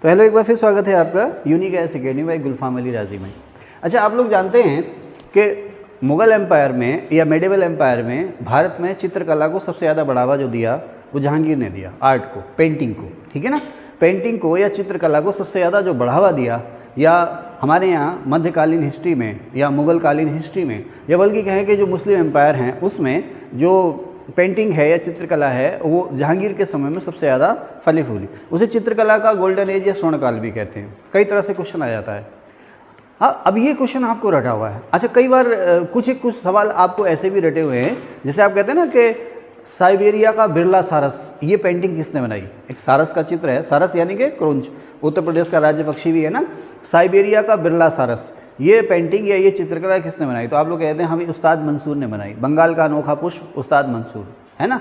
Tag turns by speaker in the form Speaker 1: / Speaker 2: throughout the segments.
Speaker 1: तो हेलो, एक बार फिर स्वागत है आपका यूनिक गैस अकेडमी बाई गुलफाम अली राजी में। अच्छा, आप लोग जानते हैं कि मुग़ल एम्पायर में या मेडिवल एम्पायर में भारत में चित्रकला को सबसे ज़्यादा बढ़ावा जो दिया वो जहांगीर ने दिया। आर्ट को, पेंटिंग को, ठीक है ना, पेंटिंग को या चित्रकला को सबसे ज़्यादा जो बढ़ावा दिया, या हमारे यहाँ मध्यकालीन हिस्ट्री में या मुग़ल कालीन हिस्ट्री में, या बल्कि कहें कि जो मुस्लिम एम्पायर हैं उसमें जो पेंटिंग है या चित्रकला है वो जहांगीर के समय में सबसे ज़्यादा फली फूली। उसे चित्रकला का गोल्डन एज या स्वर्णकाल भी कहते हैं। कई तरह से क्वेश्चन आ जाता है। हाँ, अब ये क्वेश्चन आपको रटा हुआ है। अच्छा, कई बार कुछ सवाल आपको ऐसे भी रटे हुए हैं, जैसे आप कहते हैं ना कि साइबेरिया का बिरला सारस, ये पेंटिंग किसने बनाई? एक सारस का चित्र है, सारस यानी कि क्रोंच, उत्तर प्रदेश का राज्य पक्षी भी है ना। साइबेरिया का बिरला सारस, ये पेंटिंग या ये चित्रकला किसने बनाई? तो आप लोग कहते हैं हमें उस्ताद मंसूर ने बनाई। बंगाल का अनोखा पुष्प, उस्ताद मंसूर, है ना।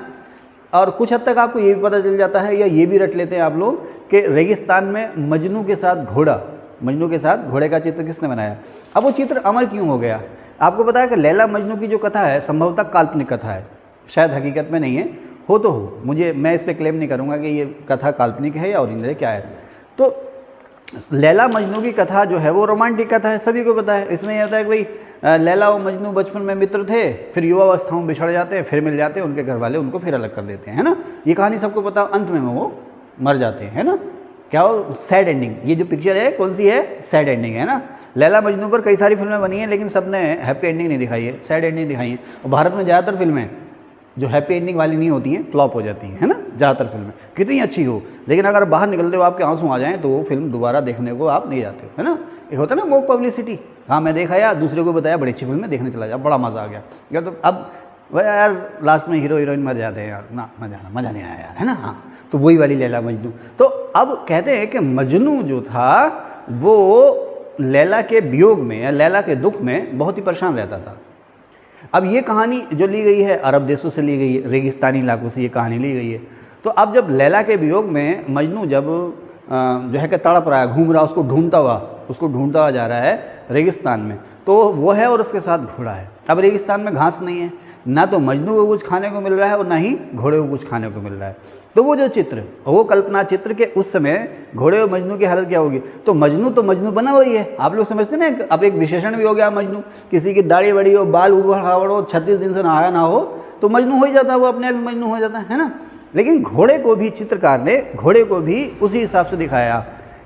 Speaker 1: और कुछ हद तक आपको ये भी पता चल जाता है, या ये भी रट लेते हैं आप लोग कि रेगिस्तान में मजनू के साथ घोड़ा, मजनू के साथ घोड़े का चित्र किसने बनाया? अब वो चित्र अमर क्यों हो गया? आपको पता है कि लैला मजनू की जो कथा है संभवतः काल्पनिक कथा है, शायद हकीकत में नहीं है। हो तो हो, मैं इस पर क्लेम नहीं करूँगा कि ये कथा काल्पनिक है या ओरिजिनल है, क्या है। तो लैला मजनू की कथा जो है वो रोमांटिक कथा है, सभी को पता है। इसमें यह होता है कि भाई लैला और मजनू बचपन में मित्र थे, फिर युवावस्था में बिछड़ जाते हैं, फिर मिल जाते हैं, उनके घर वाले उनको फिर अलग कर देते हैं, है ना। ये कहानी सबको पता, अंत में वो मर जाते हैं, है ना। क्या हो, सैड एंडिंग। ये जो पिक्चर है कौन सी है? सैड एंडिंग है ना। लैला मजनू पर कई सारी फिल्में बनी हैं, लेकिन सब ने हैप्पी एंडिंग नहीं दिखाई है, सैड एंडिंग दिखाई है। और भारत में ज़्यादातर फिल्में जो हैप्पी एंडिंग वाली नहीं होती हैं, फ्लॉप हो जाती हैं, है ना। ज़्यादातर फिल्में कितनी अच्छी हो, लेकिन अगर बाहर निकलते हो आपके आंसू आ जाएं तो वो फिल्म दोबारा देखने को आप नहीं जाते हो, है ना। एक होता है ना वो पब्लिसिटी, हाँ मैं देखा यार, दूसरे को बताया बड़ी अच्छी फिल्म है, देखने चला जा, बड़ा मज़ा आ गया या। तो अब वह यार लास्ट में हीरो हीरोइन मर जाते हैं यार, ना मज़ा नहीं आया यार, है ना। हाँ, तो वही वाली लैला मजनू। तो अब कहते हैं कि मजनू जो था वो लैला के वियोग में या लैला के दुख में बहुत ही परेशान रहता था। अब ये कहानी जो ली गई है अरब देशों से ली गई है, रेगिस्तानी इलाकों से ये कहानी ली गई है। तो अब जब लैला के वियोग में मजनू जब जो है कि तड़प रहा है, घूम रहा है, उसको ढूंढता हुआ जा रहा है रेगिस्तान में, तो वो है और उसके साथ घोड़ा है। अब रेगिस्तान में घास नहीं है, ना तो मजनू को कुछ खाने को मिल रहा है और ना ही घोड़े को कुछ खाने को मिल रहा है। तो वो जो चित्र, वो कल्पना चित्र के उस समय घोड़े और मजनू की हालत क्या होगी? तो मजनू बना वही है। आप लोग समझते ना, अब एक विशेषण भी हो गया मजनू। किसी की दाढ़ी बड़ी हो, बाल उबड़ खाबड़ हो, 36 दिन से नहाया ना हो, तो मजनू हो ही जाता है, वो अपने आप ही मजनू हो जाता है ना। लेकिन घोड़े को भी चित्रकार ने घोड़े को भी उसी हिसाब से दिखाया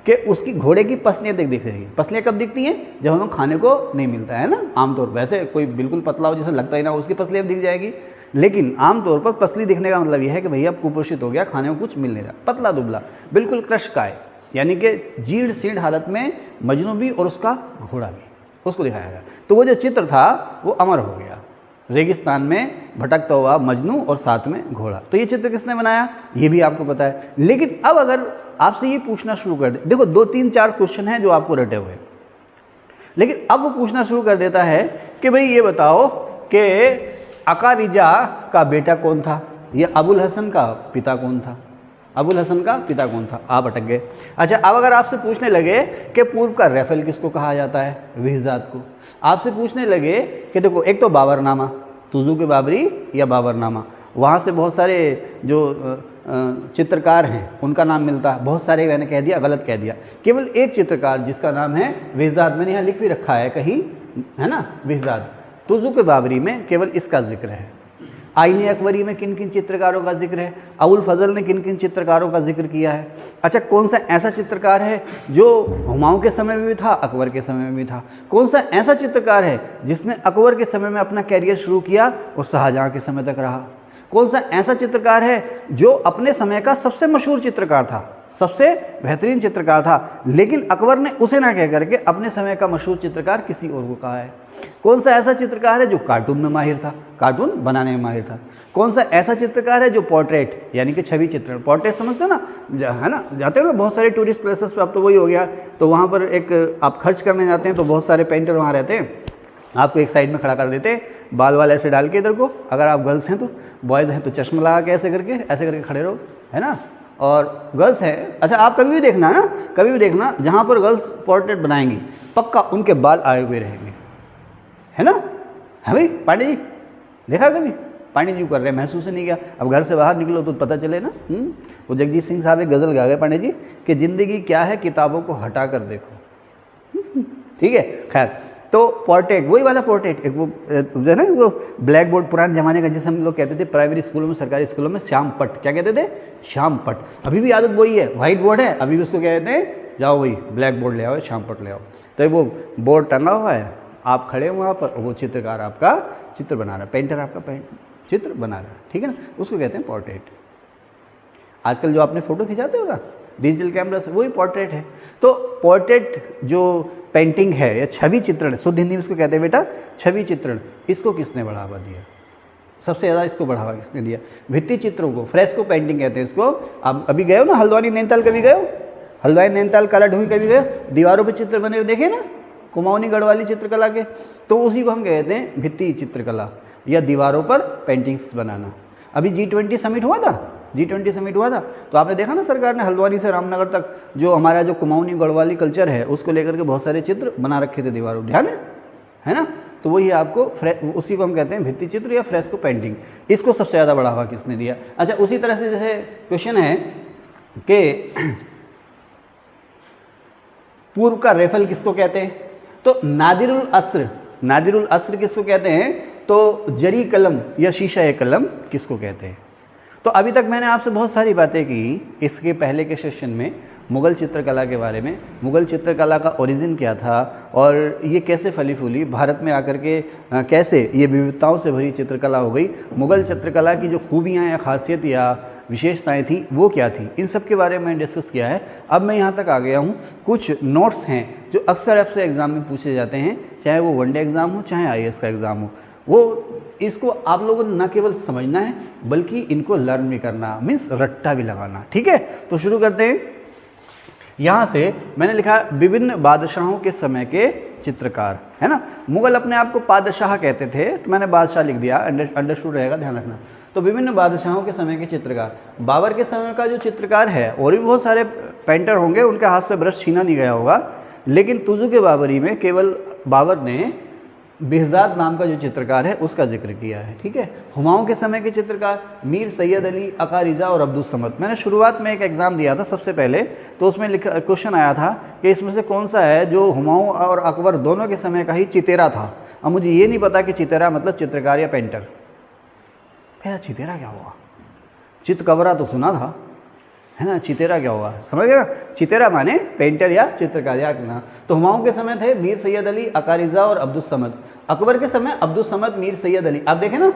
Speaker 1: कि उसकी घोड़े की पसलियाँ दिख रही हैं। पसलियाँ कब दिखती हैं? जब हमें खाने को नहीं मिलता है ना। आमतौर पर वैसे कोई बिल्कुल पतला हो जैसे लगता ही ना, उसकी पसलियाँ दिख जाएगी, लेकिन आमतौर पर पसली दिखने का मतलब यह है कि भैया कुपोषित हो गया, खाने को कुछ मिल नहीं रहा, पतला दुबला, बिल्कुल कृशकाय, यानी कि जीर्ण शीर्ण हालत में मजनू भी और उसका घोड़ा भी, उसको दिखाया गया। तो वो जो चित्र था वो अमर हो गया, रेगिस्तान में भटकता हुआ मजनू और साथ में घोड़ा। तो ये चित्र किसने बनाया ये भी आपको पता है। लेकिन अब अगर आपसे ये पूछना शुरू कर दे, देखो 2 3 4 क्वेश्चन हैं जो आपको रटे हुए, लेकिन अब वो पूछना शुरू कर देता है कि भाई ये बताओ कि अकारिजा का बेटा कौन था, या अबुल हसन का पिता कौन था? अबुल हसन का पिता कौन था? आप अटक गए। अच्छा, अब अगर आपसे पूछने लगे कि पूर्व का रैफेल किसको कहा जाता है? विहज़ाद को। आपसे पूछने लगे कि देखो, एक तो बाबरनामा, तुज़ुक बाबरी या बाबरनामा, वहाँ से बहुत सारे जो चित्रकार हैं उनका नाम मिलता है। बहुत सारे मैंने कह दिया, गलत कह दिया। केवल एक चित्रकार जिसका नाम है विहज़ाद, मैंने यहाँ लिख भी रखा है कहीं, है ना, विहज़ाद। तुज़ुक बाबरी में केवल इसका जिक्र है। आईने अकबरी में किन किन चित्रकारों का जिक्र है? अबुल फजल ने किन किन चित्रकारों का जिक्र किया है? अच्छा, कौन सा ऐसा चित्रकार है जो हुमायूं के समय में भी था, अकबर के समय में भी था? कौन सा ऐसा चित्रकार है जिसने अकबर के समय में अपना कैरियर शुरू किया और शाहजहाँ के समय तक रहा? कौन सा ऐसा चित्रकार है जो अपने समय का सबसे मशहूर चित्रकार था, सबसे बेहतरीन चित्रकार था, लेकिन अकबर ने उसे ना कह करके अपने समय का मशहूर चित्रकार किसी और को कहा है? कौन सा ऐसा चित्रकार है जो कार्टून में माहिर था, कार्टून बनाने में माहिर था? कौन सा ऐसा चित्रकार है जो पोर्ट्रेट यानी कि छवि चित्र, पोर्ट्रेट समझते हो ना, है ना, जाते हो ना बहुत सारे टूरिस्ट प्लेसेस पे, अब तो वही हो गया। तो वहाँ पर एक आप खर्च करने जाते हैं तो बहुत सारे पेंटर वहाँ रहते हैं, आपको एक साइड में खड़ा कर देते हैं, बाल वाल ऐसे डाल के इधर को, अगर आप गर्ल्स हैं तो, बॉयज़ हैं तो चश्मा लगा के ऐसे करके खड़े रहो, है ना। और गर्ल्स हैं, अच्छा आप कभी भी देखना ना, कभी भी देखना जहाँ पर गर्ल्स पोर्ट्रेट बनाएंगी पक्का उनके बाल आए हुए रहेंगे, है ना। है भाई पांडे जी, देखा कभी? पानी जी कर रहे हैं, महसूस ही नहीं किया। अब घर से बाहर निकलो तो पता चले ना। वो जगजीत सिंह साहब एक गज़ल गा गए पांडे जी कि ज़िंदगी क्या है किताबों को हटा कर देखो। ठीक है, खैर तो पोर्ट्रेट, वही वाला पोर्ट्रेट, एक वो जो है ना वो ब्लैक बोर्ड पुराने ज़माने का, जिसे हम लोग कहते थे प्राइमरी स्कूलों में, सरकारी स्कूलों में श्याम पट, क्या कहते थे, श्याम पट। अभी भी आदत वही है, वाइट बोर्ड है, अभी भी उसको क्या कहते हैं, जाओ वही ब्लैक बोर्ड ले आओ, श्याम पट ले आओ। तो वो बोर्ड टंगा हुआ है, आप खड़े हो वहाँ पर, वो चित्रकार आपका चित्र बना रहा है, पेंटर आपका चित्र बना रहा है, ठीक है ना, उसको कहते हैं पोर्ट्रेट। आजकल जो आपने फ़ोटो खिंचाते हो ना डिजिटल कैमरा से, वही पोर्ट्रेट है। तो पोर्ट्रेट जो पेंटिंग है या छवि चित्रण, शुद्ध हिंदी में इसको कहते हैं बेटा छवि चित्रण, इसको किसने बढ़ावा दिया, सबसे ज़्यादा इसको बढ़ावा किसने दिया? भित्ति चित्रों को, फ्रेस्को पेंटिंग कहते हैं इसको। अब अभी गए हो ना हल्द्वानी नैनीताल, कभी गए हो हल्द्वानी नैनीताल काला ढूंढी, कभी गए हो? दीवारों पर चित्र बने हुए देखे ना, कुमाऊनी गढ़वाली चित्रकला के, तो उसी को हम कहते हैं भित्ति चित्रकला या दीवारों पर पेंटिंग्स बनाना। अभी G20 समिट हुआ था, G20 समिट हुआ था, तो आपने देखा ना सरकार ने हल्द्वानी से रामनगर तक जो हमारा जो कुमाऊनी गढ़वाली कल्चर है उसको लेकर के बहुत सारे चित्र बना रखे थे दीवारों, ध्यान है ना। तो वही आपको उसी को हम कहते हैं भित्ति चित्र या फ्रेस्को पेंटिंग। इसको सबसे ज़्यादा बढ़ावा किसने दिया? अच्छा, उसी तरह से जैसे क्वेश्चन है कि पूर्व का रेफल किसको कहते हैं? तो नादिरुल अस्र, नादिरुल अस्र किसको कहते हैं? तो जरी कलम या शीशा कलम किसको कहते हैं? तो अभी तक मैंने आपसे बहुत सारी बातें की इसके पहले के सेशन में मुग़ल चित्रकला के बारे में, मुग़ल चित्रकला का ओरिजिन क्या था और ये कैसे फली फूली, भारत में आकर के कैसे ये विविधताओं से भरी चित्रकला हो गई, मुग़ल चित्रकला की जो खूबियाँ या खासियत या विशेषताएं थी वो क्या थी, इन सब के बारे में डिस्कस किया है। अब मैं यहाँ तक आ गया हूँ, कुछ नोट्स हैं जो अक्सर आपसे एग्ज़ाम में पूछे जाते हैं, चाहे वो वनडे एग्ज़ाम हो चाहे IAS का एग्ज़ाम हो। वो इसको आप लोगों ने न केवल समझना है बल्कि इनको लर्न भी करना, मीन्स रट्टा भी लगाना, ठीक है। तो शुरू करते हैं। यहाँ से मैंने लिखा विभिन्न बादशाहों के समय के चित्रकार, है ना। मुग़ल अपने आप को पादशाह कहते थे, तो मैंने बादशाह लिख दिया, अंडरस्टूड रहेगा, ध्यान रखना। तो विभिन्न बादशाहों के समय के चित्रकार, बाबर के समय का जो चित्रकार है, और भी बहुत सारे पेंटर होंगे, उनके हाथ से ब्रश छीना नहीं गया होगा, लेकिन तुजुक बाबरी में केवल बाबर ने बेहज़ाद नाम का जो चित्रकार है उसका जिक्र किया है, ठीक है। हुमायूं के समय के चित्रकार मीर सैयद अली, अका रिजा और अब्दुल समद। मैंने शुरुआत में एक एग्ज़ाम दिया था सबसे पहले, तो उसमें क्वेश्चन आया था कि इसमें से कौन सा है जो हुमायूं और अकबर दोनों के समय का ही चितेरा था। अब मुझे ये नहीं पता कि चितेरा मतलब चित्रकार या पेंटर। भैया चितेरा क्या हुआ? चितकबरा तो सुना था, है ना, चितेरा क्या हुआ, समझ गया? चितेरा माने पेंटर या चित्रकार या ना। तो हुमायूं के समय थे मीर सैयद अली, अका रिजा और अब्दुल समद। अकबर के समय अब्दुल समद, मीर सैयद अली। आप देखें ना,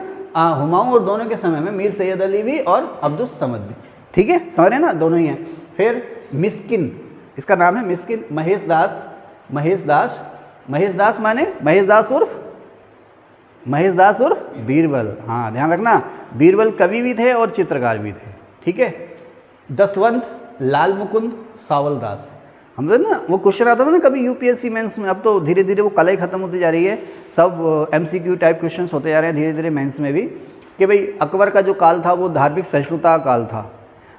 Speaker 1: हुमायूं और दोनों के समय में मीर सैयद अली भी और अब्दुल समद भी, ठीक है, समझ रहे ना, दोनों ही हैं। फिर मिस्किन, इसका नाम है मिस्किन, महेश दास, महेश दास, महेश दास माने महेश दास उर्फ बीरबल। हाँ ध्यान रखना, बीरबल कवि भी थे और चित्रकार भी थे, ठीक है। दसवंत, लाल मुकुंद, सावल दास। हम लोग ना वो क्वेश्चन आता था ना कभी UPSC मेंस में, अब तो धीरे धीरे वो कला ही खत्म होती जा रही है, सब MCQ टाइप क्वेश्चंस होते जा रहे हैं धीरे धीरे मेंस में भी, कि भाई अकबर का जो काल था वो धार्मिक सहिष्णुता का काल था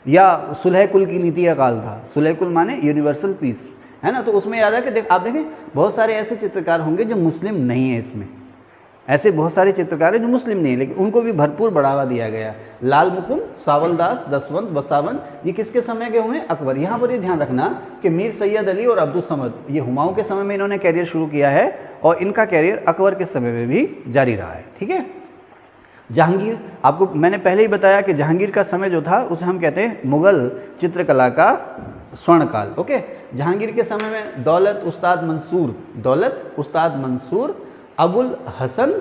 Speaker 1: या सुलह कुल की नीति का काल था। सुलह कुल माने यूनिवर्सल पीस, है ना। तो उसमें याद है कि आप देखें बहुत सारे ऐसे चित्रकार होंगे जो मुस्लिम नहीं है, इसमें ऐसे बहुत सारे चित्रकार हैं जो मुस्लिम नहीं है, लेकिन उनको भी भरपूर बढ़ावा दिया गया। लाल मुकुंद, सावल दास, दसवंत, बसावन, ये किसके समय के हुए? अकबर। यहाँ पर ये ध्यान रखना कि मीर सैयद अली और अब्दुल समद, ये हुमायूं के समय में इन्होंने कैरियर शुरू किया है और इनका कैरियर अकबर के समय में भी जारी रहा है, ठीक है। जहांगीर, आपको मैंने पहले ही बताया कि जहांगीर का समय जो था उसे हम कहते हैं मुग़ल चित्रकला का स्वर्णकाल, ओके। जहांगीर के समय में दौलत उस्ताद मंसूर, अबुल हसन,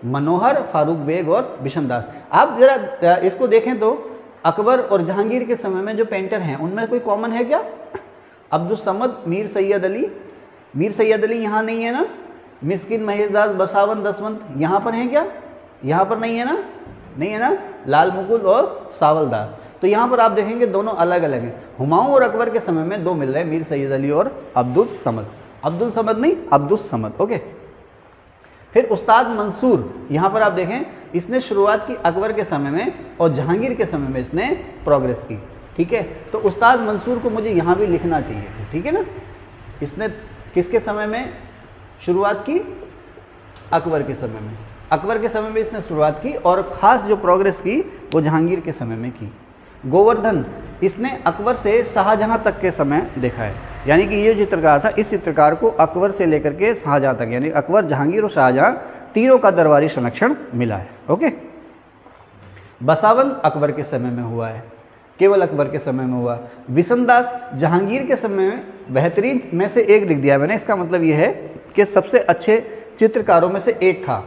Speaker 1: मनोहर, फारूक बेग और बिशन दास। आप जरा इसको देखें तो अकबर और जहांगीर के समय में जो पेंटर हैं उनमें कोई कॉमन है क्या? अब्दुल समद, मीर सैयद अली यहाँ नहीं है ना। मिस्किन, महेश दास, बसावन, दसवंत यहाँ पर हैं क्या? यहाँ पर नहीं है ना, नहीं है ना। लाल मुकुंद और सावल दास, तो यहाँ पर आप देखेंगे दोनों अलग अलग हैं। हुमायूं और अकबर के समय में दो मिल रहे हैं, मीर सैयद अली और अब्दुल समद, ओके। फिर उस्ताद मंसूर, यहाँ पर आप देखें इसने शुरुआत की अकबर के समय में और जहांगीर के समय में इसने प्रोग्रेस की, ठीक है। तो उस्ताद मंसूर को मुझे यहाँ भी लिखना चाहिए था, ठीक है ना। इसने किसके समय में शुरुआत की? अकबर के समय में। अकबर के समय में इसने शुरुआत की और ख़ास जो प्रोग्रेस की वो जहांगीर के समय में की। गोवर्धन इसने अकबर से शाहजहां तक के समय देखा है, यानी कि ये चित्रकार था, इस चित्रकार को अकबर से लेकर के शाहजहां तक, यानी अकबर, जहांगीर और शाहजहां तीनों का दरबारी संरक्षण मिला है। ओके। बसावन अकबर के समय में हुआ है, केवल अकबर के समय में हुआ। विशनदास जहांगीर के समय में बेहतरीन में से एक लिख दिया मैंने, इसका मतलब ये है कि सबसे अच्छे चित्रकारों में से एक था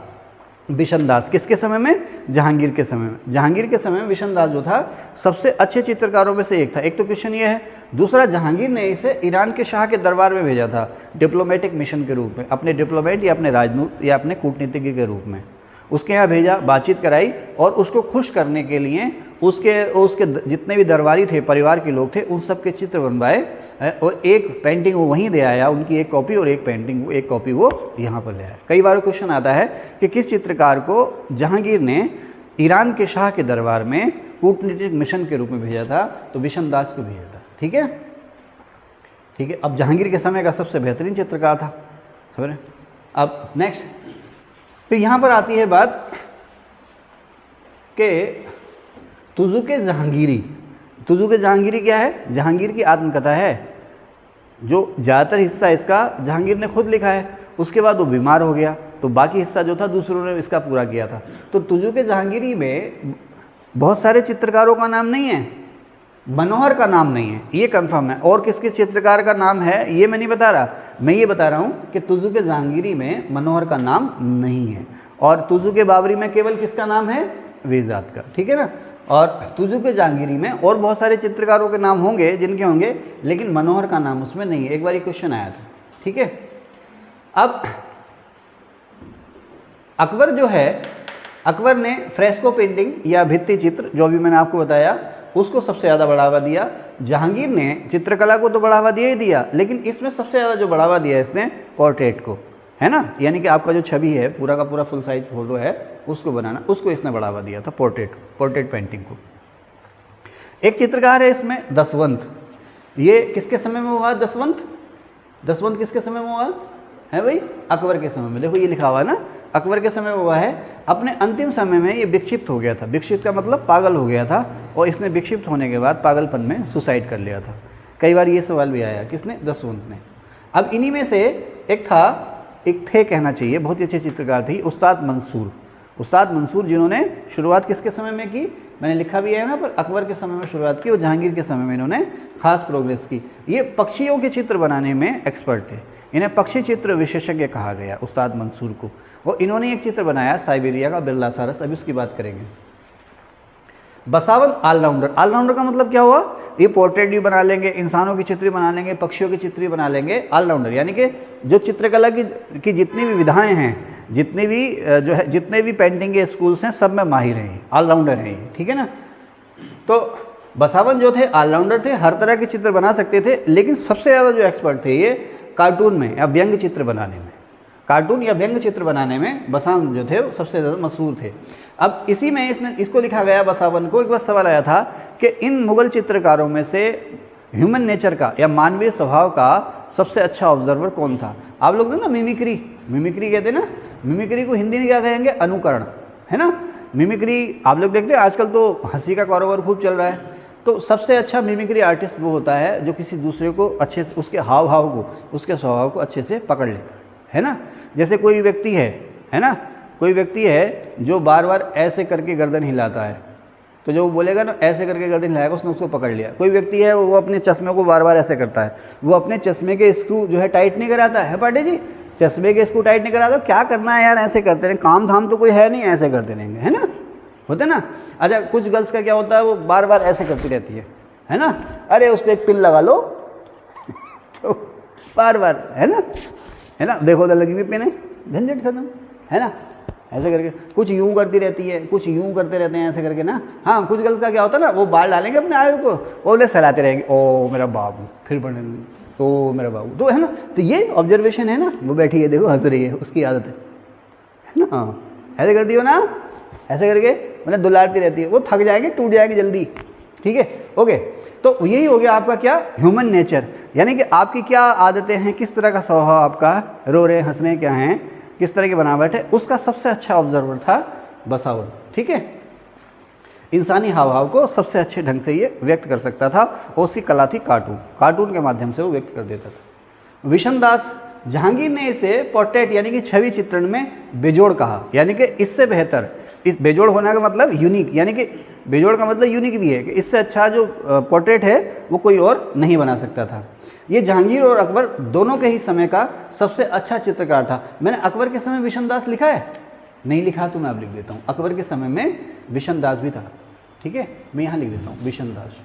Speaker 1: विशनदास। किसके समय में? जहांगीर के समय में। जहांगीर के समय में विशनदास जो था सबसे अच्छे चित्रकारों में से एक था। एक तो क्वेश्चन ये है। दूसरा, जहांगीर ने इसे ईरान के शाह के दरबार में भेजा था डिप्लोमेटिक मिशन के रूप में, अपने डिप्लोमेट या अपने राजदूत या अपने कूटनीतिज्ञ के रूप में। उसके यहाँ भेजा, बातचीत कराई और उसको खुश करने के लिए उसके जितने भी दरबारी थे, परिवार के लोग थे, उन सब के चित्र बनवाए और एक पेंटिंग वो वहीं दे आया, उनकी एक कॉपी और एक कॉपी वो यहाँ पर ले आया। कई बार क्वेश्चन आता है कि किस चित्रकार को जहांगीर ने ईरान के शाह के दरबार में कूटनीतिक मिशन के रूप में भेजा था, तो विशनदास को भेजा था। ठीक है, ठीक है। अब जहांगीर के समय का सबसे बेहतरीन चित्रकार था, समझ रहे। अब नेक्स्ट फिर यहाँ पर आती है बात कि तुजुक जहांगीरी। तुजुक जहांगीरी क्या है? जहांगीर की आत्मकथा है, जो ज़्यादातर हिस्सा इसका जहांगीर ने खुद लिखा है। उसके बाद वो बीमार हो गया तो बाकी हिस्सा जो था दूसरों ने इसका पूरा किया था। तो तुजुक जहांगीरी में बहुत सारे चित्रकारों का नाम नहीं है, मनोहर का नाम नहीं है, ये कंफर्म है। और किस किस चित्रकार का नाम है ये मैं नहीं बता रहा, मैं ये बता रहा हूँ कि तुजुक जहांगीरी में मनोहर का नाम नहीं है। और तुजुक बाबरी में केवल किसका नाम है? वेजात का। ठीक है ना। और तुजुक जहांगीरी में और बहुत सारे चित्रकारों के नाम होंगे जिनके होंगे, लेकिन मनोहर का नाम उसमें नहीं है। एक बार ये क्वेश्चन आया था। ठीक है। अब अकबर जो है, अकबर ने फ्रेस्को पेंटिंग या भित्ति चित्र, जो भी मैंने आपको बताया, उसको सबसे ज़्यादा बढ़ावा दिया। जहांगीर ने चित्रकला को तो बढ़ावा दिया ही दिया, लेकिन इसमें सबसे ज़्यादा जो बढ़ावा दिया इसने पोर्ट्रेट को, है ना, यानी कि आपका जो छवि है, पूरा का पूरा फुल साइज फोटो है, उसको बनाना, उसको इसने बढ़ावा दिया था, पोर्ट्रेट पेंटिंग को। एक चित्रकार है इसमें दसवंत। ये किसके समय में हुआ? दसवंत किसके समय में हुआ है भाई? अकबर के समय में। देखो ये लिखा हुआ है ना, अकबर के समय हुआ है। अपने अंतिम समय में ये विक्षिप्त हो गया था। विक्षिप्त का मतलब पागल हो गया था, और इसने विक्षिप्त होने के बाद पागलपन में सुसाइड कर लिया था। कई बार ये सवाल भी आया, किसने? दसवंत ने। अब इन्हीं में से एक थे कहना चाहिए, बहुत ही अच्छे चित्रकार थे, उस्ताद मंसूर, जिन्होंने शुरुआत किसके समय में की? मैंने लिखा भी है ना, पर अकबर के समय में शुरुआत की और जहांगीर के समय में इन्होंने खास प्रोग्रेस की। ये पक्षियों के चित्र बनाने में एक्सपर्ट थे, इन्हें पक्षी चित्र विशेषज्ञ कहा गया, उस्ताद मंसूर को। और इन्होंने एक चित्र बनाया साइबेरिया का, बिरला सारस, अभी उसकी बात करेंगे। बसावन ऑलराउंडर का मतलब क्या हुआ? ये पोर्ट्रेट भी बना लेंगे, इंसानों की चित्र बना लेंगे, पक्षियों की चित्र बना लेंगे। ऑलराउंडर यानी कि जो चित्रकला की जितनी भी विधाएं हैं, जितने भी पेंटिंग के स्कूल्स हैं, सब में माहिर हैं, ऑलराउंडर हैं ये। ठीक है ना। तो बसावन जो थे ऑलराउंडर थे, हर तरह के चित्र बना सकते थे, लेकिन सबसे ज़्यादा जो एक्सपर्ट थे ये कार्टून में या व्यंग्य चित्र बनाने में। कार्टून या व्यंग्य चित्र बनाने में बसावन जो थे वो सबसे ज़्यादा मशहूर थे। अब इसी में इसको लिखा गया बसावन को। एक बार सवाल आया था कि इन मुग़ल चित्रकारों में से ह्यूमन नेचर का या मानवीय स्वभाव का सबसे अच्छा ऑब्जर्वर कौन था? आप लोग ना मिमिक्री कहते हैं ना, मिमिक्री को हिंदी में क्या कहेंगे? अनुकरण, है ना। मिमिक्री आप लोग देखते हैं आजकल तो हंसी का कारोबार खूब चल रहा है। तो सबसे अच्छा मिमिक्री आर्टिस्ट वो होता है जो किसी दूसरे को अच्छे से, उसके हाव भाव को, उसके स्वभाव को अच्छे से पकड़ लेता है ना। जैसे कोई व्यक्ति है ना, कोई व्यक्ति है जो बार बार ऐसे करके गर्दन हिलाता है, तो जो वो बोलेगा ना ऐसे करके गर्दन हिलाएगा, उसने उसको पकड़ लिया। कोई व्यक्ति है वो अपने चश्मे को बार बार ऐसे करता है, वो अपने चश्मे के स्क्रू जो है टाइट नहीं कराता है। पांडे जी, चश्मे के स्क्रू टाइट नहीं कराता, क्या करना है यार, ऐसे करते रहें, काम धाम तो कोई है नहीं, ऐसे करते रहेंगे, है ना, होता है ना। अच्छा, कुछ गर्ल्स का क्या होता है, वो बार बार ऐसे करती रहती है ना। अरे उस पर एक पिन लगा लो तो बार बार, है ना, देखो तो लगी हुई पिन है, झंझट खत्म, है ना। ऐसे करके कुछ यूं करती रहती है, कुछ यूं करते रहते हैं ऐसे करके ना। हाँ, कुछ गर्ल्स का क्या होता है ना, वो बाल डालेंगे अपने आगे को, वो उन्हें सहलाते रहेंगे, ओ मेरा बाबू, फिर बढ़ने, ओ मेरा बाबू, तो है ना। तो ये ऑब्जर्वेशन है ना, वो बैठी है देखो हंस रही है, उसकी आदत है ना। हाँ, ऐसे करती हो ना, ऐसे करके मतलब दुलारती रहती है, वो थक जाएंगे, टूट जाएंगे जल्दी। ठीक है, ओके। तो यही हो गया आपका क्या? ह्यूमन नेचर, यानी कि आपकी क्या आदतें हैं, किस तरह का स्वभाव आपका, रो रहे हंस रहे क्या हैं, किस तरह की बनावट है, उसका सबसे अच्छा ऑब्जर्वर था बसावन। ठीक है, इंसानी हाव भाव को सबसे अच्छे ढंग से ये व्यक्त कर सकता था और उसकी कला थी कार्टून, कार्टून के माध्यम से वो व्यक्त कर देता था। विशन दास, जहांगीर ने इसे पोर्ट्रेट यानी कि छवि चित्रण में बेजोड़ कहा, यानी कि इससे बेहतर, इस बेजोड़ होने का मतलब यूनिक, यानी कि बेजोड़ का मतलब यूनिक भी है कि इससे अच्छा जो पोर्ट्रेट है वो कोई और नहीं बना सकता था। ये जहांगीर और अकबर दोनों के ही समय का सबसे अच्छा चित्रकार था। मैंने अकबर के समय विशन दास लिखा है, नहीं लिखा तो मैं अब लिख देता हूँ, अकबर के समय में विशन दास भी था। ठीक है, मैं यहाँ लिख देता हूँ विशन दास।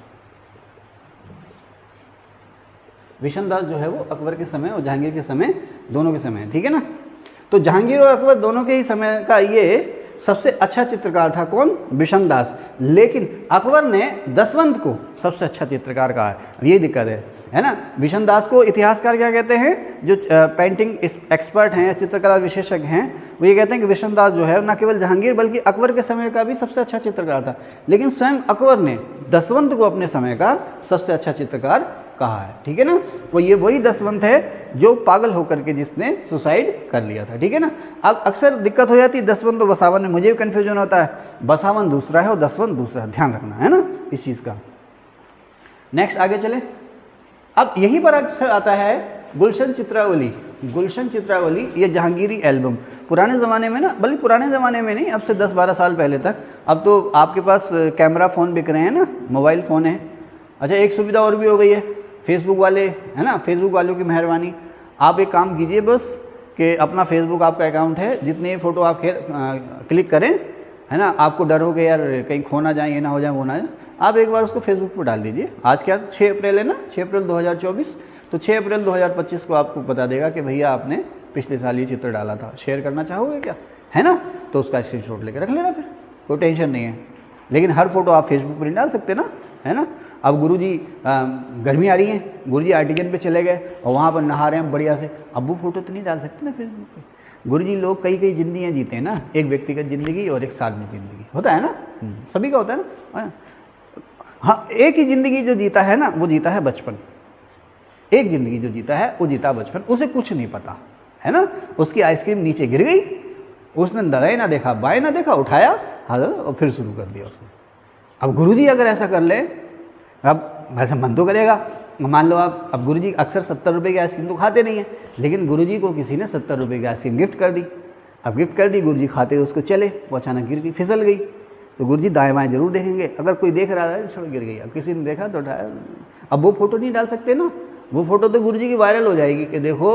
Speaker 1: विशन दास जो है वो अकबर के समय और जहांगीर के समय दोनों के समय है। ठीक है ना, तो जहांगीर और अकबर दोनों के ही समय का ये सबसे अच्छा चित्रकार था कौन, विशन दास। लेकिन अकबर ने दसवंत को सबसे अच्छा चित्रकार कहा है, ये दिक्कत है ना। विशन दास को इतिहासकार क्या कहते हैं, जो पेंटिंग एक्सपर्ट हैं या चित्रकला विशेषज्ञ हैं, वो ये कहते हैं कि विशन दास जो है न केवल जहांगीर बल्कि अकबर के समय का भी सबसे अच्छा चित्रकार था। लेकिन स्वयं अकबर ने दसवंत को अपने समय का सबसे अच्छा चित्रकार कहा है। ठीक है ना, वो ये वही दसवंत है जो पागल होकर के जिसने सुसाइड कर लिया था। ठीक है ना, अब अक्सर दिक्कत हो जाती है दसवंत और बसावन में, मुझे भी कन्फ्यूजन होता है, बसावन दूसरा है और दसवंत दूसरा है, ध्यान रखना है ना इस चीज़ का। नेक्स्ट आगे चले, अब यहीं पर अक्सर आता है गुलशन चित्रावली। गुलशन चित्रावली ये जहांगीरी एल्बम, पुराने ज़माने में ना, बल्कि पुराने ज़माने में नहीं, अब से 10-12 साल पहले तक, अब तो आपके पास कैमरा फ़ोन बिक रहे हैं ना, मोबाइल फ़ोन है। अच्छा, एक सुविधा और भी हो गई है, फेसबुक वाले है ना, फेसबुक वालों की मेहरबानी, आप एक काम कीजिए बस कि अपना फेसबुक आपका अकाउंट है, जितने फ़ोटो आप क्लिक करें है ना, आपको डर हो कि यार कहीं खो ना जाए, ये ना हो जाए, वो ना जाए, आप एक बार उसको फेसबुक पर डाल दीजिए। आज क्या 6 अप्रैल है ना, 6 अप्रैल 2024, तो 6 अप्रैल 2025 को आपको बता देगा कि भैया आपने पिछले साल ये चित्र डाला था, शेयर करना चाहोगे क्या, है ना, तो उसका स्क्रीनशॉट लेकर रख लेना, फिर कोई टेंशन नहीं है। लेकिन हर फोटो आप फेसबुक पर नहीं डाल सकते ना, है ना। अब गुरुजी गर्मी आ रही है, गुरुजी आर्टिजन पे चले गए और वहाँ पर नहा रहे हैं बढ़िया से, अब वो फोटो तो नहीं डाल सकते ना फेसबुक पे। गुरुजी लोग कई कई ज़िंदगियाँ जीते हैं ना, एक व्यक्तिगत ज़िंदगी और एक सार्वजनिक ज़िंदगी, होता है ना, सभी का होता है ना। हाँ, एक ही ज़िंदगी जो जीता है ना, वो जीता है बचपन, एक ज़िंदगी जो जीता है वो जीता बचपन, उसे कुछ नहीं पता है ना। उसकी आइसक्रीम नीचे गिर गई, उसने दाएं ना देखा बाएं ना देखा, उठाया हाँ और फिर शुरू कर दिया उसने। अब गुरुजी अगर ऐसा कर ले, अब वैसे मन तो करेगा, मान लो आप, अब गुरुजी अक्सर 70 रुपये की आइसक्रीम तो खाते नहीं हैं, लेकिन गुरुजी को किसी ने 70 रुपये की आइसक्रीम गिफ्ट कर दी। अब गिफ्ट कर दी, गुरुजी खाते उसको चले, वो अचानक गिर गई, फिसल गई, तो गुरुजी दाएं बाएं जरूर देखेंगे, अगर कोई देख रहा है छोड़ गिर गई, अब किसी ने देखा तो उठाया। अब वो फोटो नहीं डाल सकते ना, वो फोटो तो गुरुजी की वायरल हो जाएगी कि देखो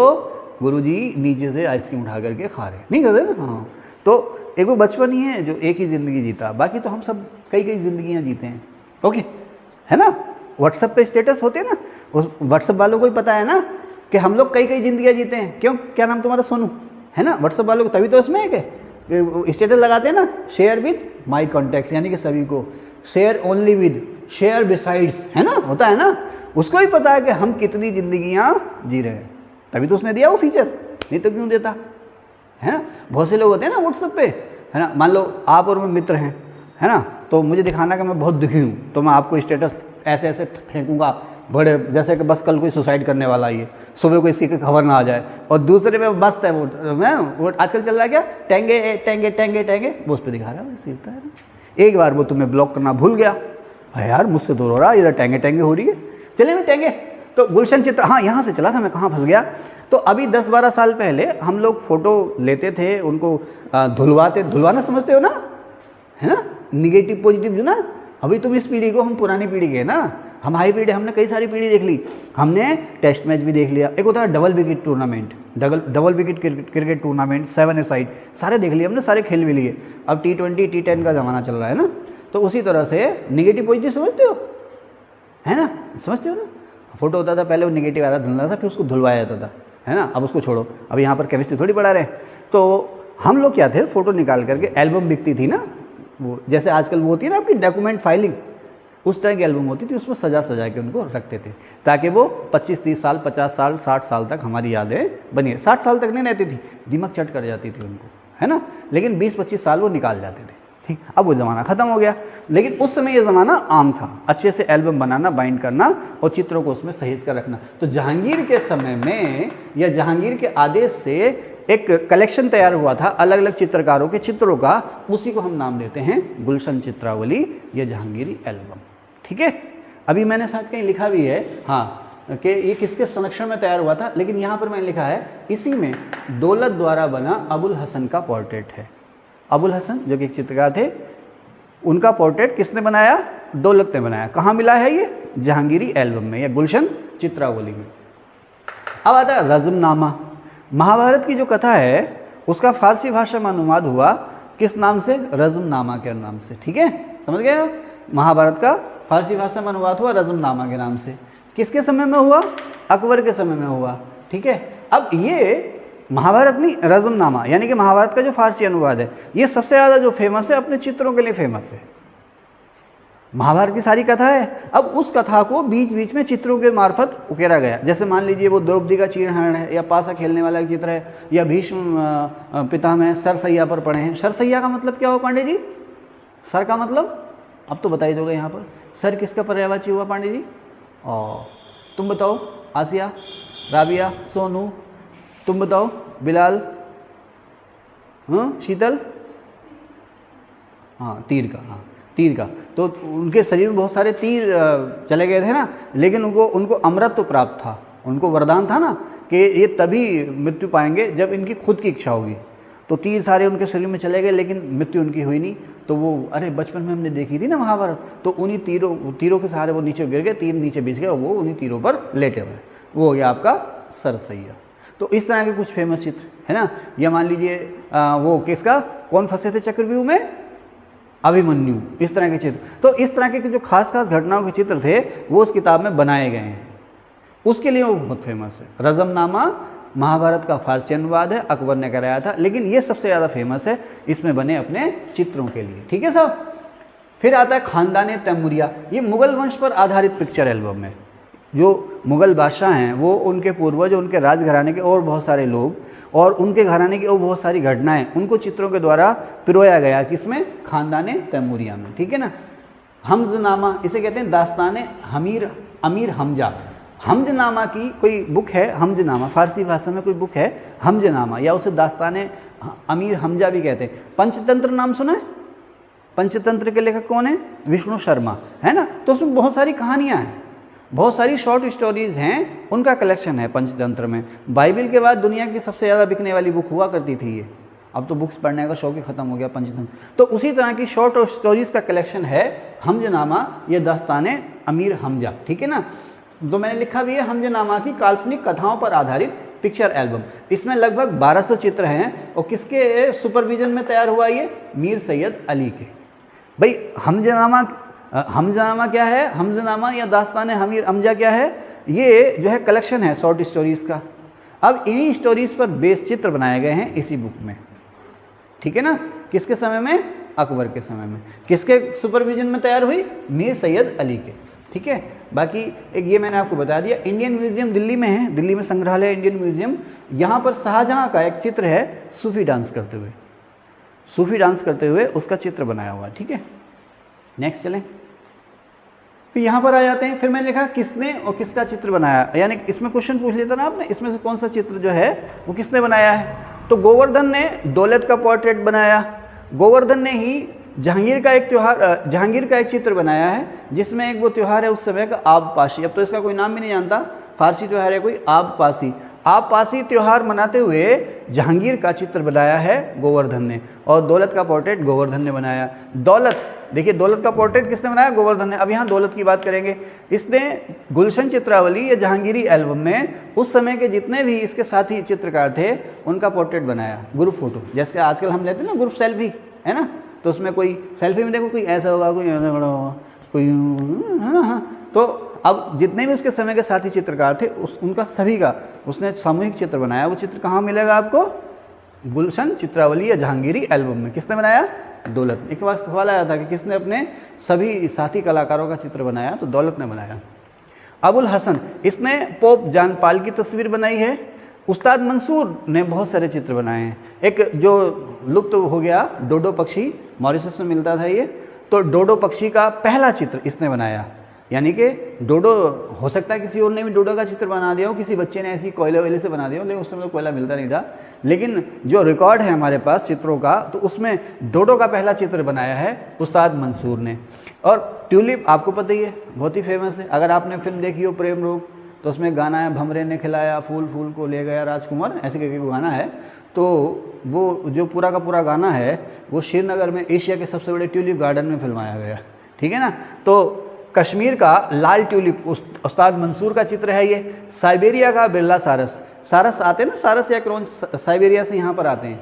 Speaker 1: गुरुजी नीचे से आइसक्रीम उठा करके खा रहे, नहीं करते ना। हाँ, तो एक वो बचपन ही है जो एक ही ज़िंदगी जीता, बाकी तो हम सब कई कई ज़िंदगियाँ जीते हैं। ओके, है ना। व्हाट्सएप पे स्टेटस होते हैं ना, उस व्हाट्सएप वालों को ही पता है ना कि हम लोग कई कई ज़िंदगियाँ जीते हैं। क्यों, क्या नाम तुम्हारा, सोनू है ना, व्हाट्सएप वालों को तभी तो इसमें है कि स्टेटस लगाते हैं ना, शेयर विद माई कॉन्टैक्ट्स, यानी कि सभी को, share only with, share besides, है ना, होता है ना। उसको ही पता है कि हम कितनी ज़िंदगियाँ जी रहे हैं, तभी तो उसने दिया वो फीचर, नहीं तो क्यों देता, है ना। बहुत से लोग होते हैं ना व्हाट्सएप पे, है ना, मान लो आप और मैं मित्र हैं, है ना, तो मुझे दिखाना कि मैं बहुत दुखी हूँ, तो मैं आपको स्टेटस ऐसे ऐसे फेंकूंगा बड़े, जैसे कि बस कल कोई सुसाइड करने वाला ही है, सुबह को इसकी खबर ना आ जाए, और दूसरे में मस्त है वो आजकल चल रहा है क्या, टेंगे टेंगे टेंगे टेंगे, वो उस पर दिखा रहा है, वैसे होता है ना। एक बार वो तुम्हें ब्लॉक करना भूल गया, यार मुझसे दूर हो रहा, इधर टेंगे टेंगे हो रही है, चले मैं टेंगे। तो गुलशन चित्र, हाँ यहाँ से चला था मैं, कहाँ फंस गया। तो अभी 10-12 साल पहले हम लोग फ़ोटो लेते थे, उनको धुलवाते, धुलवाना समझते हो ना, है ना, निगेटिव पॉजिटिव जो ना। अभी तुम इस पीढ़ी को, हम पुरानी पीढ़ी के ना, हम हाई पीढ़ी, हमने कई सारी पीढ़ी देख ली, हमने टेस्ट मैच भी देख लिया, एक होता है double wicket tournament, double wicket cricket tournament, 7 ए साइड, सारे देख लिए हमने, सारे खेल भी लिए। अब T20 T10 का ज़माना चल रहा है ना, तो उसी तरह से निगेटिव पॉजिटिव समझते हो, है ना, समझते हो ना। फोटो होता था पहले, वो निगेटिव आता धुलना था, फिर उसको धुलवाया जाता था, है ना। अब उसको छोड़ो, अब यहाँ पर केमिस्ट्री थोड़ी पढ़ा रहे हैं। तो हम लोग क्या थे, फ़ोटो निकाल करके, एल्बम बिकती थी ना, वो जैसे आजकल वो होती है ना आपकी डॉक्यूमेंट फाइलिंग, उस तरह की एल्बम होती थी, उसमें सजा सजा के उनको रखते थे, ताकि वो 25-30 साल, 50 साल, 60 साल तक हमारी यादें बनी। 60 साल तक नहीं रहती थी, दिमाग चट कर जाती थी उनको, है ना, लेकिन 20-25 साल वो निकाल जाते थे। ठीक, अब वो ज़माना ख़त्म हो गया, लेकिन उस समय ये ज़माना आम था, अच्छे से एल्बम बनाना, बाइंड करना और चित्रों को उसमें सहेज कर रखना। तो जहांगीर के समय में या जहांगीर के आदेश से एक कलेक्शन तैयार हुआ था अलग अलग चित्रकारों के चित्रों का, उसी को हम नाम देते हैं गुलशन चित्रावली या जहांगीरी एल्बम। ठीक है, अभी मैंने साथ कहीं लिखा भी है हाँ कि ये किसके संरक्षण में तैयार हुआ था, लेकिन यहाँ पर मैंने लिखा है इसी में दौलत द्वारा बना अबुल हसन का पोर्ट्रेट है। अबुल हसन जो कि एक चित्रकार थे, उनका पोर्ट्रेट किसने बनाया? दौलत ने बनाया। कहाँ मिला है ये? जहांगीरी एल्बम में या गुलशन चित्रावली में। अब आता है रज़मनामा। महाभारत की जो कथा है उसका फारसी भाषा में अनुवाद हुआ किस नाम से? रज़मनामा के नाम से। ठीक है, समझ गए हो? महाभारत का फारसी भाषा में अनुवाद हुआ रज़मनामा के नाम से। किसके समय में हुआ? अकबर के समय में हुआ। ठीक है, अब ये महाभारत नहीं, रज़मनामा यानी कि महाभारत का जो फारसी अनुवाद है, ये सबसे ज़्यादा जो फेमस है अपने चित्रों के लिए फेमस है। महाभारत की सारी कथा है, अब उस कथा को बीच बीच में चित्रों के मार्फत उकेरा गया। जैसे मान लीजिए वो द्रौपदी का चीरहरण है, या पासा खेलने वाला एक चित्र है, या भीष्म पिता में सरसैया पर पड़े हैं। सरसैया का मतलब क्या हुआ पांडे जी? सर का मतलब अब तो बता ही दोगे यहाँ पर। सर किसका पर्यायवाची हुआ पांडे जी? और तुम बताओ, आसिया, राबिया, सोनू, तुम बताओ, बिलाल, शीतल, हाँ तीर का, हाँ तीर का। तो उनके शरीर में बहुत सारे तीर चले गए थे ना, लेकिन उनको अमृत तो प्राप्त था, उनको वरदान था ना कि ये तभी मृत्यु पाएंगे जब इनकी खुद की इच्छा होगी। तो तीर सारे उनके शरीर में चले गए, लेकिन मृत्यु उनकी हुई नहीं। तो वो अरे बचपन में हमने देखी थी ना महाभारत, तो उन्हीं तीरों के सहारे वो नीचे गिर गए, तीर नीचे बिछ गए, वो उन्हीं तीरों पर लेटे हुए। वो हो गया आपका सरसैया। तो इस तरह के कुछ फेमस चित्र है ना। या मान लीजिए वो किसका, कौन फंसे थे चक्रव्यूह में? अभिमन्यु। इस तरह के चित्र, तो इस तरह के जो खास खास घटनाओं के चित्र थे वो उस किताब में बनाए गए हैं, उसके लिए वो बहुत फेमस है। रज़मनामा महाभारत का फारसी अनुवाद है, अकबर ने कराया था, लेकिन ये सबसे ज़्यादा फेमस है इसमें बने अपने चित्रों के लिए। ठीक है साहब। फिर आता है खानदान तैमूरिया। ये मुगल वंश पर आधारित पिक्चर एल्बम है। जो मुगल बादशाह हैं वो उनके पूर्वज, उनके राजघराने के और बहुत सारे लोग और उनके घराने की और बहुत सारी घटनाएं उनको चित्रों के द्वारा पिरोया गया। किसमें? खानदान तैमूरिया में। ठीक है ना। हमजनामा, इसे कहते हैं दास्तान अमीर हमजा। हमजनामा की कोई बुक है, हमजनामा फारसी भाषा में कोई बुक है हमजनामा, या उसे दास्तान अमीर हमजा भी कहते हैं। पंचतंत्र नाम सुना है? पंचतंत्र के लेखक कौन है? विष्णु शर्मा, है ना। तो उसमें बहुत सारी कहानियाँ हैं, बहुत सारी शॉर्ट स्टोरीज हैं, उनका कलेक्शन है पंचतंत्र में। बाइबल के बाद दुनिया की सबसे ज़्यादा बिकने वाली बुक हुआ करती थी ये। अब तो बुक्स पढ़ने का शौक ही ख़त्म हो गया पंचतंत्र। तो उसी तरह की शॉर्ट स्टोरीज का कलेक्शन है हमजनामा, ये दास्तान अमीर हमजा। ठीक है ना। तो मैंने लिखा भी है हमजनामा की काल्पनिक कथाओं पर आधारित पिक्चर एल्बम। इसमें लगभग 1200 चित्र हैं और किसके सुपरविजन में तैयार हुआ ये? मीर सैयद अली के। भाई हमजनामा क्या है? हमजनामा या दास्तान अमीर हमजा क्या है? ये जो है कलेक्शन है शॉर्ट स्टोरीज़ का। अब इन्हीं स्टोरीज़ पर बेस चित्र बनाए गए हैं इसी बुक में। ठीक है ना। किसके समय में? अकबर के समय में। किसके सुपरविजन में तैयार हुई? मीर सैयद अली के। ठीक है। बाकी एक ये मैंने आपको बता दिया। इंडियन म्यूजियम दिल्ली में है, दिल्ली में संग्रहालय इंडियन म्यूजियम। यहाँ पर शाहजहाँ का एक चित्र है सूफी डांस करते हुए उसका चित्र बनाया हुआ है। ठीक है। नेक्स्ट चलें। फिर यहाँ पर आ जाते हैं। फिर मैंने लिखा किसने और किसका चित्र बनाया, यानी इसमें क्वेश्चन पूछ लेता ना आपने, इसमें से कौन सा चित्र जो है वो किसने बनाया है। तो गोवर्धन ने दौलत का पोर्ट्रेट बनाया। गोवर्धन ने ही जहांगीर का एक चित्र बनाया है, जिसमें एक वो त्यौहार है उस समय का आबपाशी। अब तो इसका कोई नाम भी नहीं जानता, फारसी त्यौहार है कोई आबपाशी। आबपाशी त्यौहार मनाते हुए जहांगीर का चित्र बनाया है गोवर्धन ने, और दौलत का पोर्ट्रेट गोवर्धन ने बनाया। दौलत, देखिए दौलत का पोर्ट्रेट किसने बनाया? गोवर्धन ने। अब यहाँ दौलत की बात करेंगे। इसने गुलशन चित्रावली या जहांगीरी एल्बम में उस समय के जितने भी इसके साथी चित्रकार थे उनका पोर्ट्रेट बनाया, ग्रुप फोटो। जैसे आजकल हम लेते हैं ना ग्रुप सेल्फी, है ना। तो उसमें कोई सेल्फी में देखो कोई ऐसा होगा, कोई ऐसा बड़ा होगा, कोई है ना। हाँ, तो अब जितने भी उसके समय के साथी चित्रकार थे उनका सभी का उसने सामूहिक चित्र बनाया। वो चित्र कहाँ मिलेगा आपको? गुलशन चित्रावली या जहांगीरी एल्बम में। किसने बनाया? दौलत। एक बार सवाल आया था कि किसने अपने सभी साथी कलाकारों का चित्र बनाया, तो दौलत ने बनाया। अबुल हसन, इसने पोप जॉन पॉल की तस्वीर बनाई है। उस्ताद मंसूर ने बहुत सारे चित्र बनाए हैं। एक जो लुप्त हो गया डोडो पक्षी, मॉरिशस में मिलता था ये, तो डोडो पक्षी का पहला चित्र इसने बनाया। यानी कि डोडो, हो सकता है किसी और ने भी डोडो का चित्र बना दिया हो, किसी बच्चे ने ऐसी कोयले वैले से बना दिया हो, लेकिन उस समय तो कोयला मिलता नहीं था। लेकिन जो रिकॉर्ड है हमारे पास चित्रों का, तो उसमें डोडो का पहला चित्र बनाया है उस्ताद मंसूर ने। और ट्यूलिप आपको पता ही है, बहुत ही फेमस है। अगर आपने फिल्म देखी हो प्रेम रोग, तो उसमें गाना है भंवरे ने खिलाया फूल फूल को ले गया राजकुमार, ऐसे करके वो गाना है। तो वो जो पूरा का पूरा गाना है वो श्रीनगर में एशिया के सबसे बड़े ट्यूलिप गार्डन में फिल्माया गया, ठीक है ना। तो कश्मीर का लाल ट्यूलिप उस्ताद मंसूर का चित्र है ये। साइबेरिया का बिरला सारस, सारस आते हैं ना, सारस या क्रोन साइबेरिया से यहाँ पर आते हैं,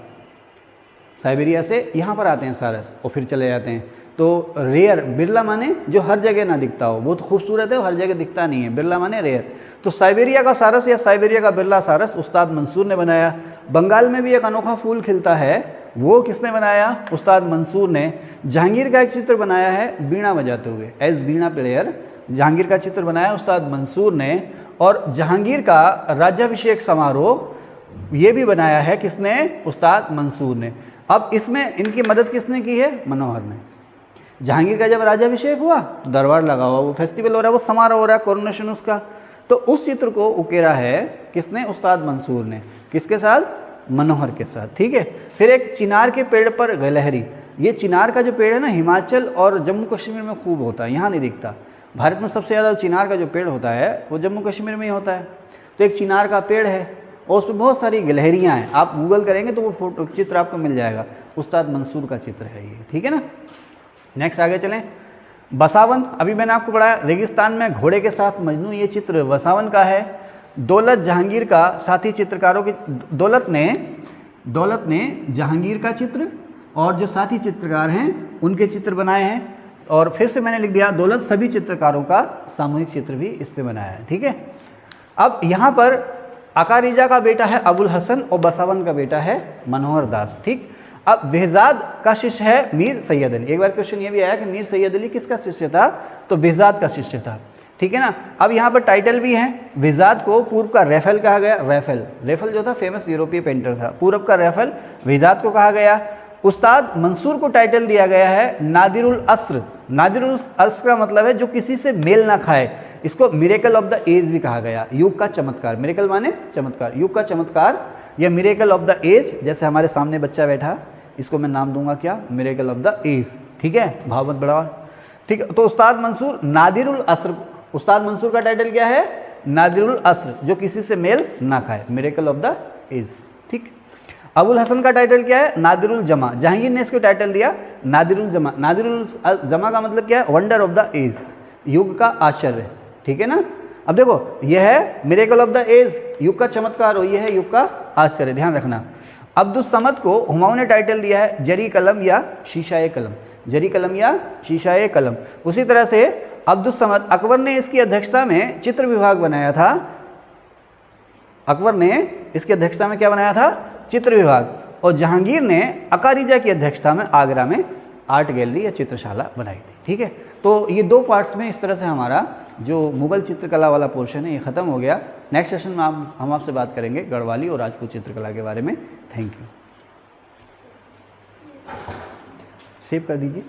Speaker 1: साइबेरिया से यहाँ पर आते हैं सारस और फिर चले जाते हैं। तो रेयर, बिरला माने जो हर जगह ना दिखता हो, बहुत खूबसूरत है और हर जगह दिखता नहीं है, बिरला माने रेयर। तो साइबेरिया का सारस या साइबेरिया का बिरला सारस उस्ताद मंसूर ने बनाया। बंगाल में भी एक अनोखा फूल खिलता है, वो किसने बनाया? उस्ताद मंसूर ने। जहांगीर का एक चित्र बनाया है बीणा बजाते हुए, एज बीणा प्लेयर, जहांगीर का चित्र बनाया उस्ताद मंसूर ने। और जहांगीर का राज्याभिषेक समारोह ये भी बनाया है किसने? उस्ताद मंसूर ने। अब इसमें इनकी मदद किसने की है? मनोहर ने। जहांगीर का जब राज्याभिषेक हुआ तो दरबार लगा हुआ, वो फेस्टिवल हो रहा है, वो समारोह हो रहा है, कोरोनेशन उसका, तो उस चित्र को उकेरा है किसने? उस्ताद मंसूर ने। किसके साथ? मनोहर के साथ, ठीक है। फिर एक चिनार के पेड़ पर गिलहरी, ये चिनार का जो पेड़ है ना, हिमाचल और जम्मू कश्मीर में खूब होता है, यहाँ नहीं दिखता। भारत में सबसे ज़्यादा चिनार का जो पेड़ होता है वो जम्मू कश्मीर में ही होता है। तो एक चिनार का पेड़ है और उस पर बहुत सारी गिलहरियाँ हैं, आप गूगल करेंगे तो वो फोटो चित्र आपको मिल जाएगा। उस्ताद मंसूर का चित्र है ये, ठीक है ना। नेक्स्ट आगे चलें। बसावन, अभी मैंने आपको पढ़ाया रेगिस्तान में घोड़े के साथ मजनू, ये चित्र बसावन का है। दौलत जहांगीर का साथी चित्रकारों की, दौलत ने जहांगीर का चित्र और जो साथी चित्रकार हैं उनके चित्र बनाए हैं। और फिर से मैंने लिख दिया दौलत सभी चित्रकारों का सामूहिक चित्र भी इसने बनाया है, ठीक है। अब यहाँ पर अकारिजा का बेटा है अबुल हसन और बसावन का बेटा है मनोहर दास, ठीक। अब बेहजाद का शिष्य है मीर सैयद अली। एक बार क्वेश्चन ये भी आया कि मीर सैयद अली किसका शिष्य था? तो बेहजाद का शिष्य था, ठीक है ना। अब यहाँ पर टाइटल भी है, बेहजाद को पूर्व का रैफेल कहा गया। रैफेल जो था फेमस यूरोपीय पेंटर था, पूर्व का रैफेल बेहजाद को कहा गया। उस्ताद मंसूर को टाइटल दिया गया है नादिरुल अस्र। नादिरुल अस्र का मतलब है जो किसी से मेल ना खाए, इसको मिरेकल ऑफ द एज भी कहा गया, युग का चमत्कार। मिरेकल माने चमत्कार, युग का चमत्कार या मिरेकल ऑफ द एज। जैसे हमारे सामने बच्चा बैठा, इसको मैं नाम दूंगा क्या? मिरेकल ऑफ द एज, ठीक है, भाव मत बढ़ाओ, ठीक है। तो उस्ताद मंसूर नादिरुल अस्र, उस्ताद मंसूर का टाइटल क्या है? नादिरुल अस्र, जो किसी से मेल ना खाए, मिरेकल ऑफ द एज, ठीक। अबुल हसन का टाइटल क्या है? नादिरुल जमा। जहांगीर ने इसको टाइटल दिया नादिरुल जमा। नादिरुल जमा का मतलब क्या है? वंडर ऑफ द एज, युग का आश्चर्य, ठीक है ना। अब देखो यह है मिरेकल ऑफ द एज, युग का चमत्कार, और यह है युग का आश्चर्य, ध्यान रखना। अब्दुस समद को हुमायूं ने टाइटल दिया है जरी कलम या शीशाए कलम, जरी कलम या शीशाए कलम। उसी तरह से अब्दुस समद, अकबर ने इसकी अध्यक्षता में चित्र विभाग बनाया था। अकबर ने इसकी अध्यक्षता में क्या बनाया था? चित्र विभाग। और जहांगीर ने अकारिजा की अध्यक्षता में आगरा में आर्ट गैलरी या चित्रशाला बनाई थी, ठीक है। तो ये दो पार्ट्स में इस तरह से हमारा जो मुगल चित्रकला वाला पोर्शन है ये ख़त्म हो गया। नेक्स्ट सेशन में हम आपसे बात करेंगे गढ़वाली और राजपूत चित्रकला के बारे में। Thank you. सेव कर दीजिए।